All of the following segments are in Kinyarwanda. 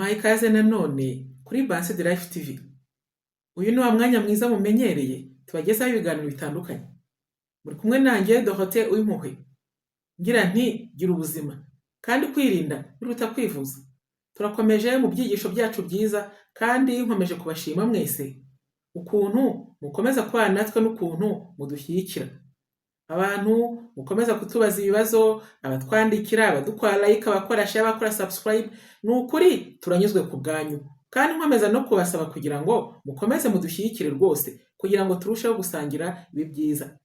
tubahaye ikaze nanone kuri Banse de Life TV. Uyu ni wa mwanya mwiza mumenyereye tubagezaho ibiganiro bitandukanye. Muri kumwe nanjye Dorothée Uwimpuhwe. Ngira nti gira ubuzima kandi kwirinda biruta kwivuza. Turakomeje mu byigisho byacu byiza kandi nkomeje kubashima mwese ukuntu mukomeza kubana natwe n'ukuntu mudushyigikira. Abantu mukomeza kutubaza ibibazo, abatwandikira, abadukora like, abakora share, abakora subscribe, nukuri turanyuzwe ku bwanyu. Kandi nkomeza no kubasaba kugira ngo mukomeze mudushyigikire rwose kugira ngo turusheho gusangira ibi byiza.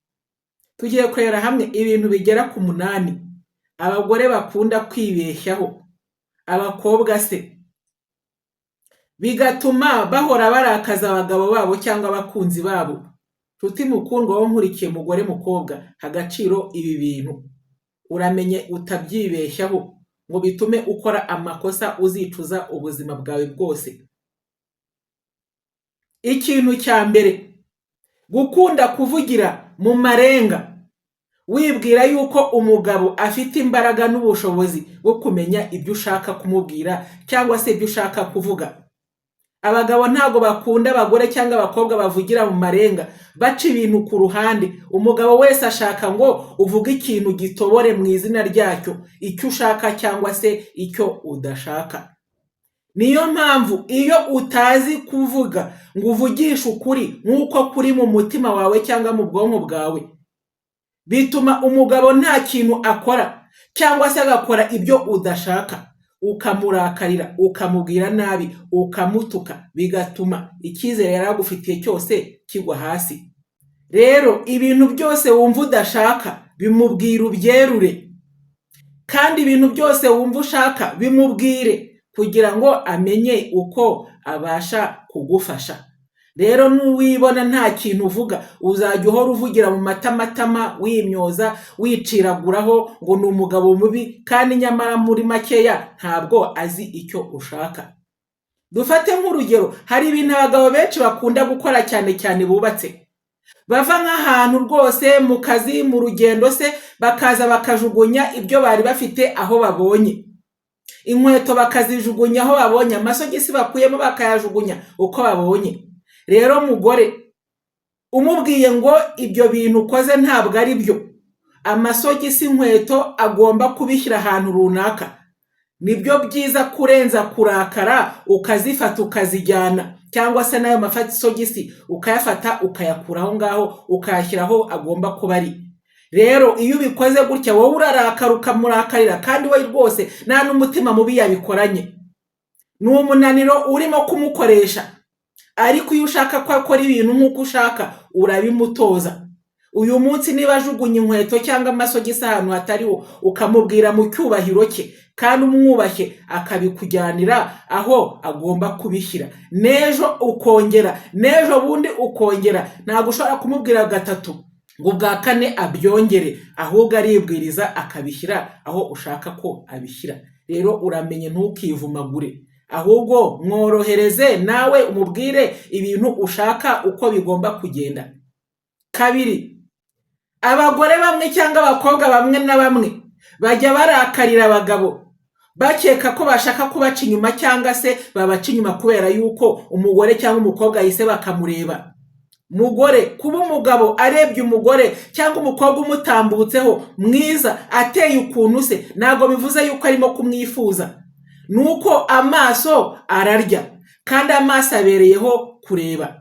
Tugiye kurera hamwe ibintu bigera ku 8 abagore bakunda kwibeshyaho, abakobwa se, bigatuma bahora barakaza abagabo babo cyangwa abakunzi babo. Tuti mukundwa wo nkurikiye mugore mukobwa, hagaciro ibi bintu uramenye utabyibeshyaho ngo bitume ukora amakosa uzicuza ubuzima bwawe bwose. Ikintu cya mbere, gukunda kuvugira mu marenga wibwira yuko umugabo afite imbaraga n'ubushobozi bwo kumenya ibyo ushaka kumubwira cyangwa se ibyo ushaka kuvuga. Abagabo ntago bakunda abagore cyangwa abakobwa bavugira mu marenga baca ibintu ku ruhande. Umugabo wese ashaka ngo uvuge ikintu gitobore mu izina ryacyo, icyo ushaka cyangwa se icyo udashaka. Niyo mpamvu iyo utazi kuvuga ngo uvugishe ukuri nk'uko kuri mu mutima wawe cyangwa mu bwonko bwawe, bituma umugabo nta kintu akora cyangwa se agakora ibyo udashaka. Ukamurakarira, ukamubwira nabi, ukamutuka, bigatuma icyizere yaragufitiye cyose kigwa hasi. Rero ibintu byose wumva udashaka bimubwira ubyerure, kandi ibintu byose wumva ushaka bimubwire kugira ngo amenye uko abasha kugufasha. Rero nuwibona nta kintu uvuga, uzajya uhora uvugira mu matamatama, wimyoza, wiciraguraho ngo ni umugabo mubi, kandi nyamara muri makeya ntabwo azi icyo ushaka. Dufate nk'urugero, hari ibintu abagabo benshi bakunda gukora cyane cyane bubatse. Bava nk'ahantu rwose mu kazi, mu rugendo se, bakaza bakajugunya ibyo bari bafite aho babonye. Inkweto bakazijugunya aho babonye, amasogisi bakuyemo bakayajugunya uko babonye. Rero mugore umubwiye ngo ibyo bintu ukoze ntabwo ari byo, amasogisi, inkweto agomba kubishyira ahantu runaka, nibyo byiza kurenza kurakara ukazifata ukazijyana, cyangwa se nayo masogisi ukayafata ukayakura aho ngaho ukayashyira aho agomba kuba ari. Rero iyo ubikoze gutya wowe urarakara ukamurakarira, kandi we rwose nta n'umutima mubi yabikoranye, ni umunaniro urimo kumukoresha. Ariko iyo ushaka ko akora ibintu nk'uko ushaka urabimutoza. Uyu munsi niba ajugunya inkweto cyangwa amasogisi ahantu hatariho, ukamubwira mu cyubahiro cye kandi umwubashye, akabikujyanira aho agomba kubishyira. Nejo ukongera, nejo bundi ukongera. Ntabwo ushobora kumubwira gatatu ngo bwa kane abyongere, ahubwo aribwiriza akabishyira aho ushaka ko abishyira. Rero uramenye ntukivumagure, ahubwo mworohereze nawe umubwire ibintu ushaka uko bigomba kugenda. Kabiri, abagore bamwe cyangwa abakobwa bamwe na bamwe bajya barakarira abagabo bakeka ko bashaka kubaca inyuma, cyangwa se babaca inyuma kubera yuko umugore cyangwa umukobwa yise bakamureba. Mugore, kuba umugabo arebye umugore cyangwa umukobwa umutambutseho mwiza ateye ukuntu se, ntabwo bivuze yuko arimo kumwifuza. Nuko amaso ararya kandi amaso abereyeho kureba.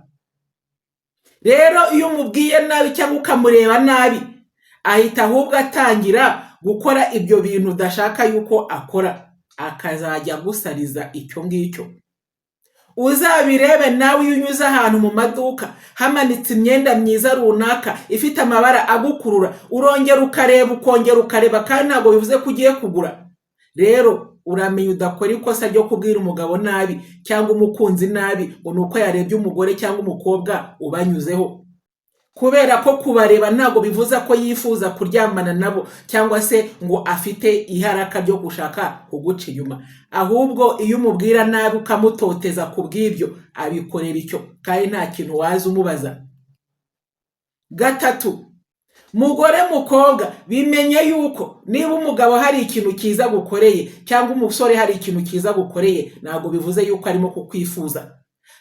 Rero iyo umubwiye nabi cyangwa ukamureba nabi, ahita ahubwo atangira gukora ibyo bintu udashaka yuko akora, akazajya gusariza icyo ngicyo. Uzabirebe nawe iyo unyuze ahantu mu maduka hamanitse imyenda myiza runaka ifite amabara agukurura, urongera ukareba ukongera ukareba, kandi ntabwo bivuze ko ugiye kugura. Rero uramenye udakora ikosa ryo kubwira umugabo nabi cyangwa umukunzi nabi ngo nuko yarebye umugore cyangwa umukobwa ubanyuzeho, kubera ko kubareba ntabwo bivuza ko yifuza kuryamana nabo cyangwa se ngo afite iharaka ryo gushaka kuguca inyuma. Ahubwo iyo umubwira nabi ukamutoteza kubw'ibyo, abikorera icyo kandi nta kintu waza umubaza. Gatatu, Mugore mukobwa, bimenye yuko niba umugabo hari ikintu cyiza gukoreye cyangwa umusore hari ikintu cyiza gukoreye, ntabwo bivuze yuko arimo kukwifuza,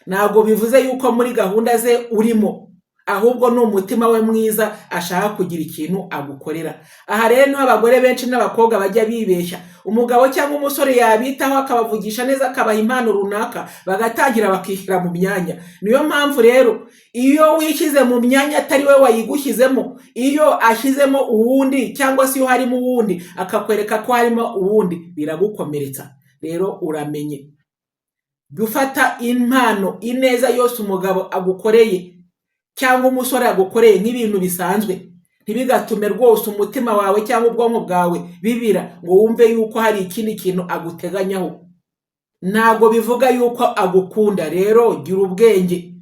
ntabwo bivuze yuko muri gahunda ze urimo, ahubwo ni umutima we mwiza ashaka kugira ikintu agukorera. Aha rero niho abagore benshi n'abakobwa bajya bibeshya, umugabo cyangwa umusore yabitaho akabavugisha neza akabaha impano runaka, bagatangira bakishyira mu myanya. Niyo mpamvu rero iyo wishyize mu myanya atari we wayigushyizemo, iyo ashyizemo uwundi cyangwa se iyo harimo uwundi akakwereka ko harimo uwundi, biragukomeretsa. Rero uramenye, gufata impano ineza yose umugabo agukoreye cyangwa umusore agukoreye nk'ibintu bisanzwe, ntibigatume rwose umutima wawe cyangwa ubwonko bwawe bibira ngo wumve yuko hari ikindi kintu aguteganyaho. Ntabwo bivuga yuko agukunda. Rero gira ubwenge,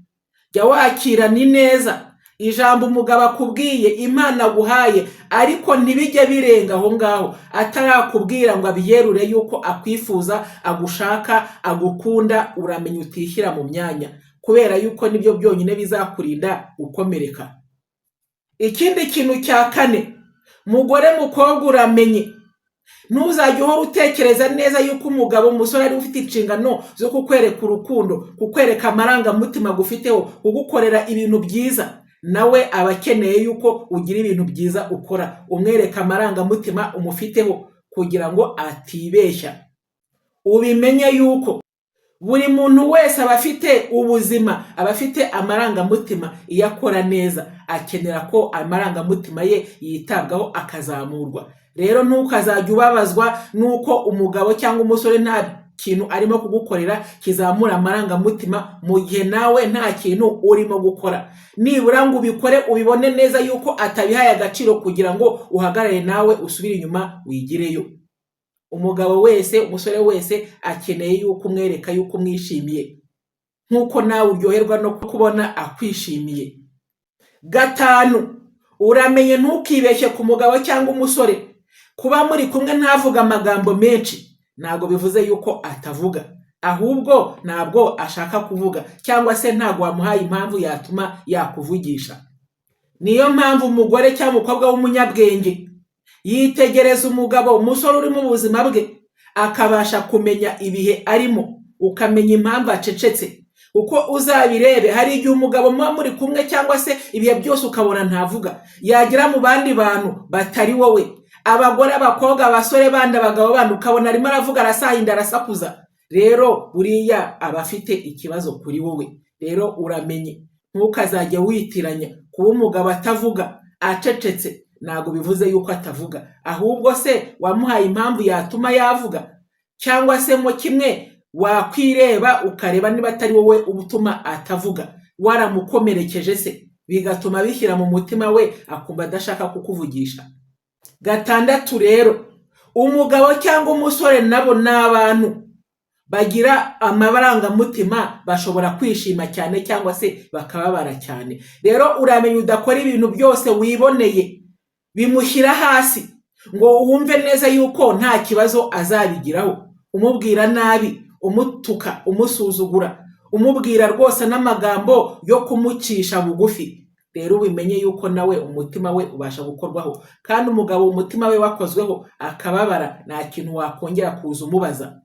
jya wakirana ineza ijambo umugabo akubwiye, impano aguhaye, ariko ntibijye birenga aho ngaho atarakubwira ngo abiyerure yuko akwifuza, agushaka, agukunda. Uramenya utishyira mu myanya, kubera yuko nibyo byonyine bizakurinda gukomereka. Ikindi kintu cya kane, mugore mukobwa, uramenye, ntuzajye uhora utekereza neza yuko umugabo umusore ari ufite inshingano zo kukwereka urukundo, kukwereka amarangamutima gufiteho, kugukorera ibintu byiza. Nawe aba akeneye yuko ugira ibintu byiza ukora, umwereka amarangamutima umufiteho kugira ngo atibeshya. Ubimenye yuko buri muntu wese aba afite ubuzima, aba afite amarangamutima. Iyo akora neza akenera ko amarangamutima ye yitabwaho akazamurwa. Rero ntukazajya ubabazwa nuko umugabo cyangwa umusore nta kintu arimo kugukorera kizamura amarangamutima, mu gihe nawe nta kintu urimo gukora. Nibura ngo ubikore ubibone neza yuko atabihaye agaciro kugira ngo uhagarare nawe usubire inyuma wigireyo. Umugabo wese, umusore wese akeneye yuko umwereka yuko umwishimiye, nk'uko nawe uryoherwa no kubona akwishimiye. Gatanu, uramenye, ntukibeshye ku mugabo cyangwa umusore. Kuba muri kumwe ntavuga amagambo menshi ntabwo bivuze yuko atavuga, ahubwo ntabwo ashaka kuvuga, cyangwa se ntabwo wamuhaye impamvu yatuma yakuvugisha. Niyo mpamvu umugore cyangwa umukobwa w'umunyabwenge yitegereza umugabo, umusore uri mu buzima bwe, akabasha kumenya ibihe arimo, ukamenya impamvu acecetse. Uko uzabirebe, hari igihe umugabo muba muri kumwe cyangwa se ibihe byose ukabona ntavuga, yagira mu bandi bantu batari wowe, abagore, abakobwa, abasore bandi, abagabo bandi, ukabona arimo aravuga, arasahinda, arasakuza. Rero buriya aba afite ikibazo kuri wowe. Rero uramenye, ntukazajye witiranya kuba umugabo atavuga, acecetse, ntabwo bivuze yuko atavuga, ahubwo se wamuhaye impamvu yatuma yavuga, cyangwa se mo kimwe wakwireba ukareba niba atari wowe ubutuma atavuga, waramukomerekeje se, bigatuma bishyira mu mutima we akumva adashaka kukuvugisha. Gatandatu rero, umugabo cyangwa umusore nabo ni abantu bagira amarangamutima, bashobora kwishima cyane cyangwa se bakababara cyane. Rero uramenye udakora ibintu byose wiboneye bimushyira hasi ngo wumve neza yuko nta kibazo azabigiraho, umubwira nabi, umutuka, umusuzugura, umubwira rwose n'amagambo yo kumucisha bugufi. Rero ubimenye yuko nawe umutima we ubasha gukorwaho, kandi umugabo umutima we wakozweho akababara, nta kintu wakongera kuza umubaza.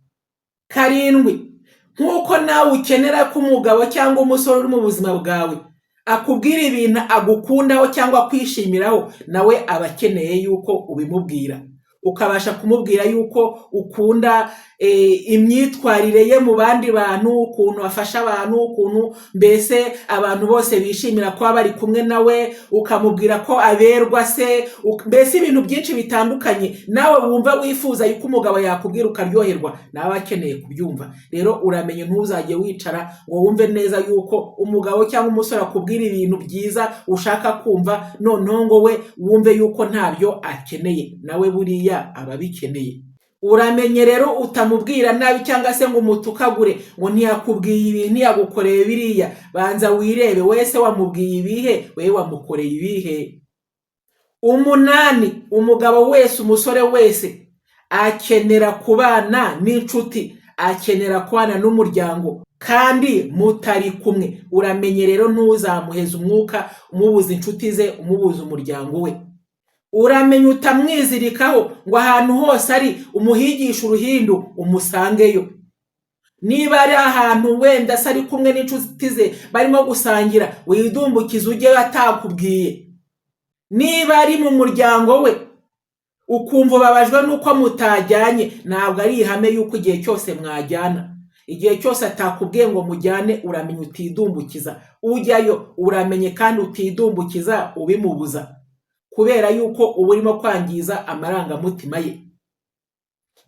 Karindwi, nk'uko nawe ukenera ko umugabo cyangwa umusore uri mu buzima bwawe akubwira ibintu agukundaho cyangwa kwishimiraho, nawe aba akeneye yuko ubimubwira, ukabasha kumubwira yuko ukunda imyitwarire ye mu bandi bantu, ukuntu afasha abantu, ukuntu mbese abantu bose bishimira kuba bari kumwe nawe, ukamubwira ko aberwa se, mbese ibintu byinshi bitandukanye nawe wumva wifuza yuko umugabo yakubwira ukaryoherwa, nawe akeneye kubyumva. Rero uramenye, ntuzajye wicara ngo wumve neza yuko umugabo cyangwa umusore akubwira ibintu byiza ushaka kumva, noneho ngo we wumve yuko ntabyo akeneye, nawe buriya aba bikeneye. Uramenye rero utamubwira nabi cyangwa se ngo umutukagure ngo ntiyakubwiye ibi, ntiyagukoreye biriya. Banza wirebe, wese wamubwiye ibihe, wewe wamukoreye ibihe. Umunani, umugabo wese, umusore wese akenera kubana n'inshuti, akenera kubana n'umuryango kandi mutari kumwe. Uramenye rero, ntuzamuheza umwuka umubuza inshuti ze, umubuza umuryango we. uramenya utamwizirikaho ngo ahantu hose ari umuhigisha uruhindu umusangeyo. Niba ari ahantu wenda se ari kumwe n'inshuti ze barimo gusangira, widumbukiza ujye atakubwiye. Niba ari mu muryango we ukumva ubabajwe nuko mutajyanye, ntabwo ari ihame yuko igihe cyose mwajyana. Igihe cyose atakubwiye ngo mujyane, uramenya utidumbukiza. Ujyayo uramenye kandi utidumbukiza ubimubuza, kubera yuko uba urimo kwangiza amarangamutima ye.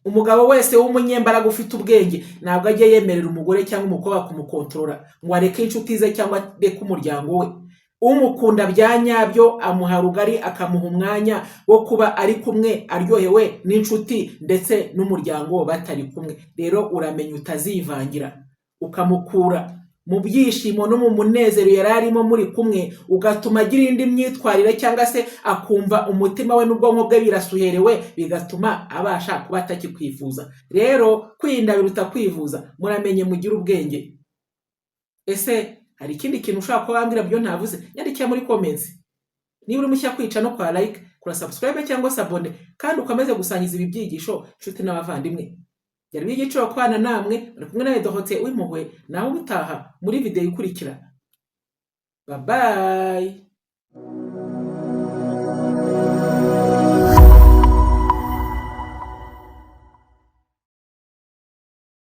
Umugabo wese w'umunyembaraga ufite ubwenge ntabwo ajya yemerera umugore cyangwa umukobwa kumukontorora ngo areke inshuti ze cyangwa areke umuryango we. Umukunda bya nyabyo amuha rugari, akamuha umwanya wo kuba ari kumwe aryohewe n'inshuti ndetse n'umuryango batari kumwe. Rero uramenya utazivangira, ukamukura mu byishimo no mu munezero yari arimo muri kumwe, ugatuma agira indi myitwarire cyangwa se akumva umutima we n'ubwonko bwe birasuherewe, bigatuma abasha kuba atakikwifuza. Rero kwirinda biruta kwivuza. Muramenye mugire ubwenge. Ese hari ikindi kintu ushaka ko wambwira byo ntavuze? Nyandikira muri comments. Niba uri mushya kwica no kwa like, kura subscribe cyangwa se abone, kandi ukomeze gusangiza ibi byigisho inshuti n'abavandimwe. Byari by'igiciro kwana namwe, bari kumwe nawe Dohote w'impuhwe, naho ubutaha muri video ikurikira. Bye bye.